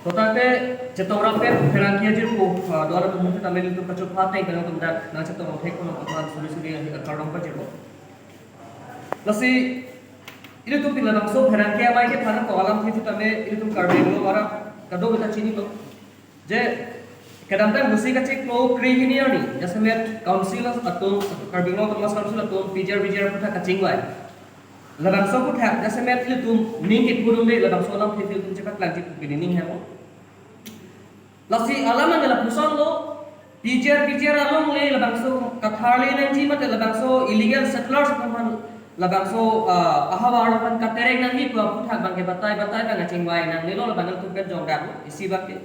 Totate cetong raper pherangke jir ko dola tuh tamil itu kacau hati dengan kemudian nang cetong raper kono kemudian suri yang kardong pa jir ko. Lasi ini tuh pila bangso pherangke amai ke thana ko alam thi tame ini tuh kardeng lo wara kado kita chini lo. Je kadang-kadang gusi kacik lo krihini ani jasa met council atau kardeng lo kemas council atau PGR VGR putra kacing wai. Labang so putra jasa met ini tuh ningkit burung deh labang so alam thi tuh cepat lanjut begini ning hamo. Lasi alaman dalam pusat lo PGR along le labangso katharle nanji mate labangso illegal settlers kaman labangso ahawar kan katereng nangi ko puthak bangke batai bang chingwai nang nilo labangal tukan jongdak isi bakke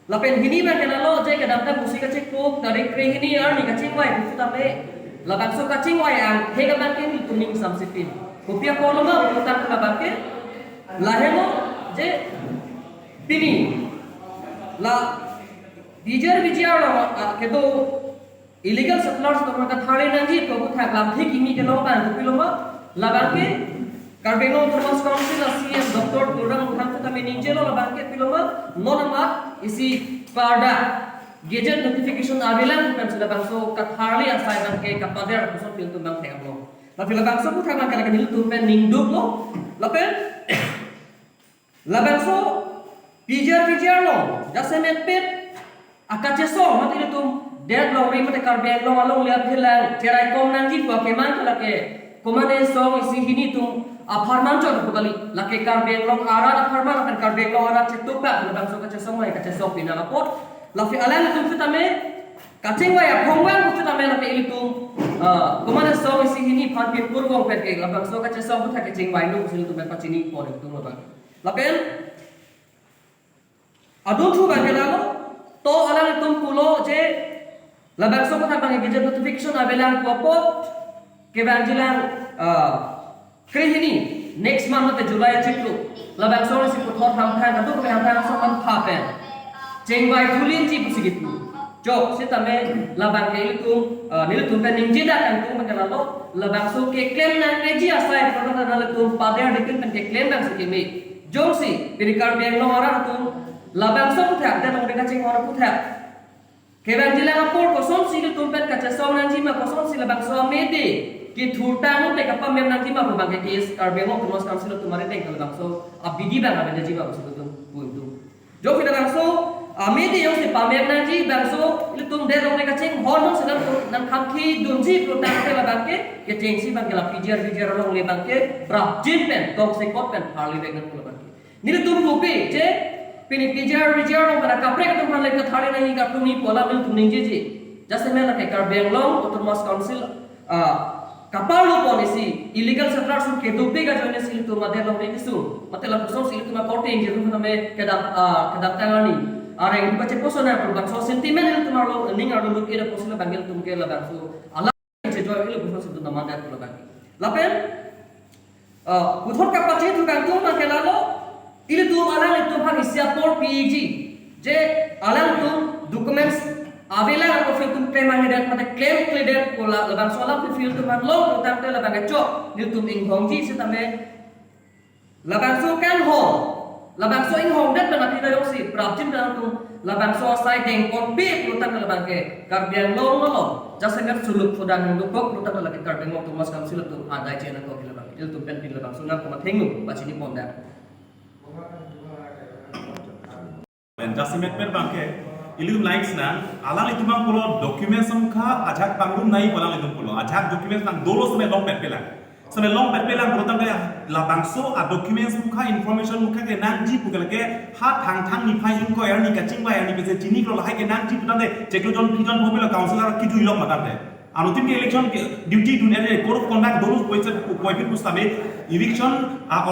lapen hini ba kenalo je kadang musi kacik ko tarik kre hini ar ni kachingwai putame labangso kachingwai ang hega bakke ni tuning samsipin kopia koloma putak labanke lahemo je pini la VGR lo kedo illegal settlers to maka thare nanji to buthak lam thik imi ke lo ban kupilo ma labanke karbeno thermos council CM Dr. Kurang Khan ta me ninje lo labanke pilo ma nonama isi pada gadget notification avelan kan sudah bangso katharli asai banke kapader kuson pil tu bang thek lo la pila bangso buthak ma kala kanil tu pen ningduk lo lapen labangso PGR lo jase met pet akache so mati itu dead lo ri mate karbeng lo along lihat hilang cerai kom nanji ko keman to lake komane so isi hini tu aparman cho to kali lake karbeng lo ara aparman kan karbeng lo ara chetu pa labangso kache so mai kache so pina lapot lafi alan tu futame kacheng wa ya khongwang tu futame lake itu komane so isi hini phan pin purwong pet ke labangso kache so futha ke cheng wa lu sil tu ba chini por tu lo ba lapen adun thu ba kelalo to alang tum pulo je labangso ko tang gadget notification avelang popot ke banjilang krihini next month te July chiklu labangso si ko thor tham than adu ke ham than so man phapen chengwai thulin chi pusigitu jok sitame labang ke itu nil tum pen ninjida kan tum mengalalo labangso ke claim nan reji asai ko na nal tum pader dikin pen ke claim bang sikimi jongsi pirikar beng no ara tum labangso puthak dan orang kacing orang puthak keban jilang apor kosong sili tumpen kaca song nanti ma kosong sila bangso mede ki thurta no te kapam mem nanti ma bangke kes karbemo kemas council tumare te kalau bangso abidi bang aben jiba kusitu tum buntu jo kita bangso amede yo se pamem nanti bangso itu tum de orang kacing hono sedang nan khamki dunji protak te bangke ke cengsi bangke la PGR long le bangke brap jinpen tong se kopen harli dengan kulo bangke ni tum rupi je pini PGR lo pada kaprek tu man lek thari nahi ka tumi pola mil tum ninje ji jase mela ke karbeng long autonomous council kapal lo policy illegal settlers ke dupe ka joine sil tu made lo ne kisu मतलब so sil tu ma korte inje tu me kedap tangani are ngi bache posona pro bang so sentiment tu ma lo ning aro lu ke posona bangel tum ke la bang so ala je jo ile buso tu na manda tu bang lapen puthor ka pache tu bang tu ma ke la lo ile tu alang itu bang isya por PG je alang tu documents avela ko fil tu claim hedat mate claim cleared ko la bang so la fil tu man lo utam te la bang cho nil tu ing hongji sitame la bang so kan ho la bang so ing hong dat na ti da yosi prapjim dan tu la bang so sai deng kon pe utam la bang ke karbian lo lo jasa ngat suluk fudan ndukok utam la ke karbeng mo tu mas kam sil tu adai chena ko la bang il tu pen pin la bang so na ko ma thengu bachini ponda Jasimet per bangke ilum likes na alang itu mang pulo documents samkha ajak pangrum nai palang itu pulo ajak documents nang dolo sme long pet pelang sone long pet pelang protang kaya la bangso a documents mukha information mukha ke nanji pukal ke ha thang ni phai in ko er ni kaching ba er ni pese chini ko lahai ke nanji putande cheklo jon pijon phobelo counselor ki juilok matarte anutim ke election duty dun ere code of conduct dolos poise poipit pustame eviction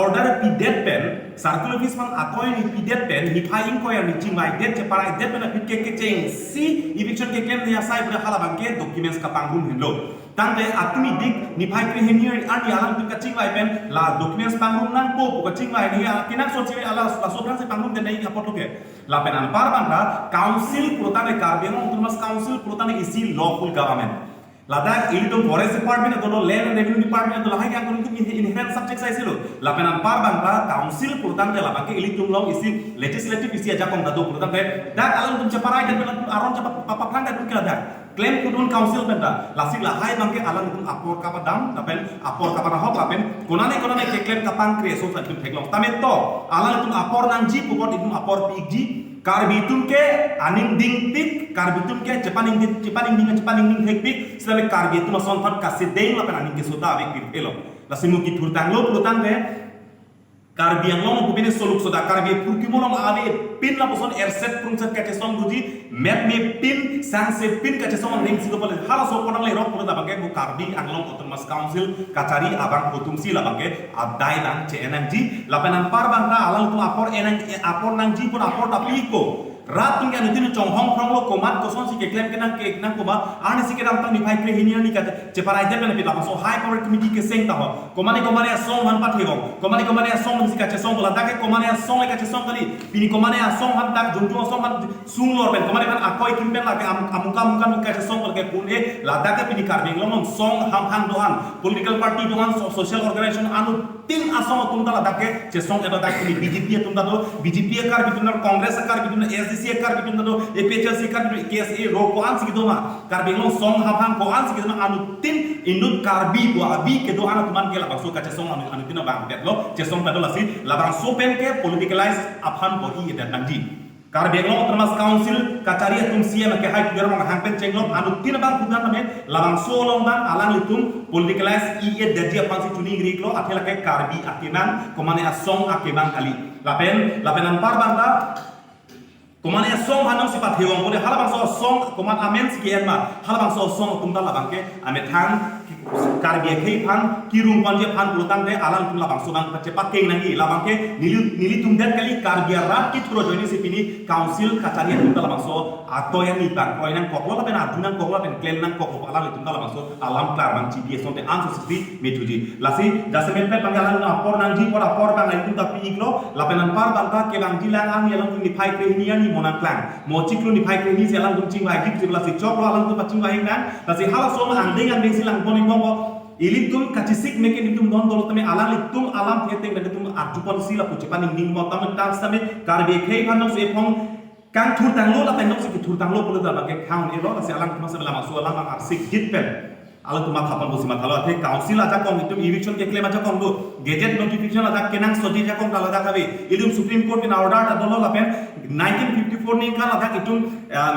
order pi dead pen circular office man atoy ni pi dead pen ni phai in ko er ni chingwai dead che para dead pen pit ke cheng si eviction ke kem ni asai pura hala bangke documents ka pangrum hendo tangte atumi dik ni phai kre hemi ani alam tu ka chingwai pen la documents pangrum nang po ka chingwai ni kinak so chiwi ala la so se pangrum de nei kapot ke la pen an par bangka council protane karbeno autonomous council protane isi lawful government Ladak ilitum forest department atau land and revenue department atau lahai yang kuntum inherent subject saya silu. Lapenan par bangka council purutan ke lapang ke ilitum long isi legislative isi aja kong dado purutan ke. Dak alam tum ceparai dan pelan aron cepat papa plan dan pun keladak. Claim kudun council benda. Lasik lahai bangke alam tum apor kapadam, lapen apor kaparahop lapen. Konane ke claim kapang kreso sa tum teklong. Tamet to alam tum apor nangji pukot itum apor PGR. Karbitum ke aning ding tik, karbitum ke cepaning ding hek pik, selain karbitum mason fat kasih deng lah aning ke sota avek pik elo. Lasimu ki turtang lo purutan ke karbiang lo mupine soluk soda karbi purkimo lo ave pin la poson erset prungset kace song buji map me pin sanse pin kace song ning sigo pale hala so kodang le rok puruta bangke bu karbi anglong autonomous council kacari abang kutumsi la bangke adai nang cnng lapanan par bangka alang tu apor nang ji pun apor tapi ko rat tung kan itu chong hong prong lo komat koson si ke claim kenang koma ani si ke dam tang ni phai kre hinia ni kata ceparai jan ben pila so high power committee ke seng taho komani song han pat hego komani song si ka che song bola dake komani song ka che song kali pini komani song han tak jung song han sung lor ben komani kan akoi kimpen la ke amuka ka che song bol ke pun e la dake pini kar beng lom song ham dohan political party dohan social organization anu tin asong tum la dake che song eta dak pini BJP tum da do BJP kar bitun congress kar bitun SDC kar bitun do APHC kar bitun KSA ro ko an sigdo ma kar beng lom song ham ko an sigdo ma anu tin indut karbi bo abi ke do anu tuman ke la bakso ka che song anu tin bang bet lo che song ta do lasi labang sopen ke politicalize aphan bo i dan nanji kar benglo termas council kacari atum sia ke hai tigar mang hangpen cenglo anu tin bang kudan name labang solong dan alang litum politicalize i daji apang si tuning riklo athela ke karbi akinan komane asong akebang kali lapenan par bangta komane asong hanong sifat hewang pore halabang so song koman amen sikian ma halabang so song tumta labang ke ametang karbi ke pan kirung panje pan pulutang de alang tum labang subang cepat ke nangi labang ke nili tum dat kali karbi rat kit pro joini sipini council kacari tum labang so atau yang ni bang ko yang koklo lapen adunan koklo lapen claim nang koklo alang tum labang so alam klar bang CBS sonte anso sipi metuji lasi jasemen pe panggalan apor nang ji por apor bang itu tapi iglo lapenan par bangka ke bang jilang ang yalang tum ni pai ke ni monang klang mo ciklu ni pai ke ni selang tum cing wajib lasi coklo alang tum pacing wahing dan lasi hala so andeng silang boni ilitum kacisik meken itum don dolo tame alam litum alam theteng dan itum arjupon sila pucepan ning mo tamen tas tame karbe khei phanong se phong kang thur tang lo la pen nok sik thur tang lo polo da bage khaun ero se alam kuma se lama so alam ar sik git pen alam tuma khapan bosi mathalo the council aja kong itum eviction ke claim aja kong do gazette notification aja kenang soti aja kong kala da kabe itum supreme court in order da dolo la pen 1954 ni kala da itum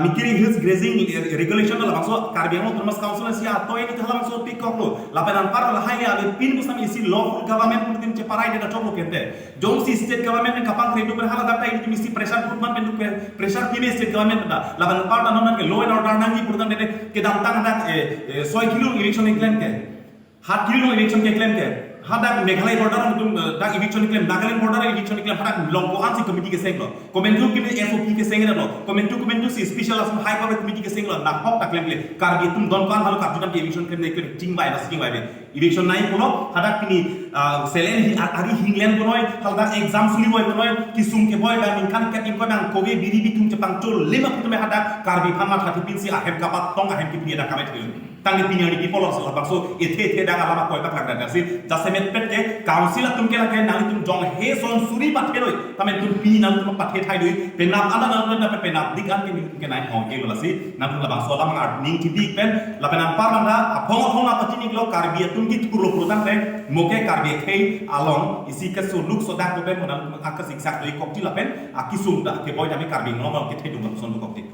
mikiri hills grazing regulation la bangso karbiamo termas council sia atau ini thalam so pikok lo lapenan par la hai ave pin busam isi lawful government putin ceparai da choklo kente jong si state government en kapang redu ber hala da ini misi pressure group pendu pressure kime state government da lapenan par da non ke law and order nangi purutan de ke dam tang da 6 kilo election claim ke 7 kilo election ke claim ke hada meghalaya border tum da eviction claim nagaland border eviction claim hada longko ansi committee ke senglo comentu ke SOP ke sengre lo comentu si special asam high power committee ke senglo na hok ta claim le karbi tum don kan halu karjunan ke eviction claim ne ting bai na sing bai eviction nai puno hada kini selen ari hinglen bonoi halda exam suli boy bonoi kisum ke boy dan kan ke tim ko bang kobe biri tum cepang chol lima putume hada karbi phama thati pinsi ahem kapat tong ahem ki pieda kamet tangi pinyani ki polos la bakso ethe da alama ko ta klagda si jasemet pet ke council tum ke la ke nali tum jong he son suri pat ke loi tamen tum pi nam tum pat he thai doi penam ala na penam dikan ke nai hong ke la si nam la bakso la mang ning ti dik pen la penam par manda apong na pati ni lo karbi tum ki puro protan pe moke karbi khei along isi ke so luk so dak pe monam akas exact loi kokti la pen akisum da ke boy dami karbi ngom ke thai dum son kokti